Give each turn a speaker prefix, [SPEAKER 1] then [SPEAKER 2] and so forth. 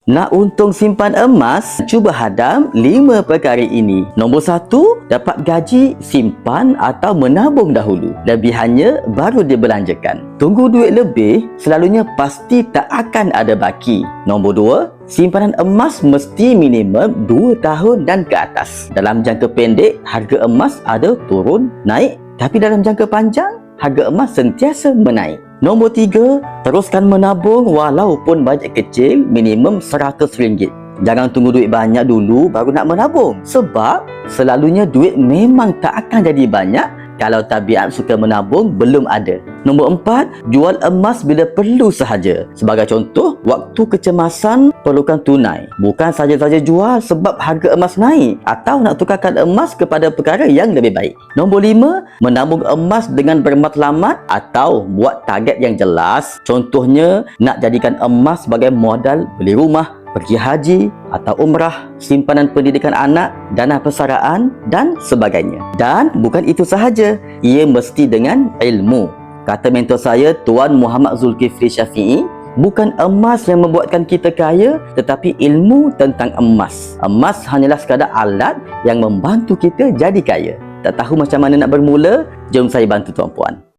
[SPEAKER 1] Nak untung simpan emas, cuba hadam 5 perkara ini. Nombor 1, dapat gaji, simpan atau menabung dahulu. Lebihannya baru dibelanjakan. Tunggu duit lebih, selalunya pasti tak akan ada baki. Nombor 2, simpanan emas mesti minimum 2 tahun dan ke atas. Dalam jangka pendek, harga emas ada turun, naik. Tapi dalam jangka panjang, harga emas sentiasa menaik. Nombor 3, teruskan menabung walaupun bajet kecil, minimum RM100. Jangan tunggu duit banyak dulu baru nak menabung. Sebab selalunya duit memang tak akan jadi banyak kalau tabiat suka menabung belum ada. Nombor 4, jual emas bila perlu sahaja. Sebagai contoh, waktu kecemasan perlukan tunai. Bukan saja-saja jual sebab harga emas naik atau nak tukarkan emas kepada perkara yang lebih baik. Nombor 5, menabung emas dengan bermatlamat atau buat target yang jelas. Contohnya, nak jadikan emas sebagai modal beli rumah, pergi haji atau umrah, simpanan pendidikan anak, dana persaraan dan sebagainya. Dan bukan itu sahaja, ia mesti dengan ilmu. Kata mentor saya, Tuan Muhammad Zulkifli Syafi'i, bukan emas yang membuatkan kita kaya, tetapi ilmu tentang emas. Emas hanyalah sekadar alat yang membantu kita jadi kaya. Tak tahu macam mana nak bermula? Jom saya bantu tuan puan.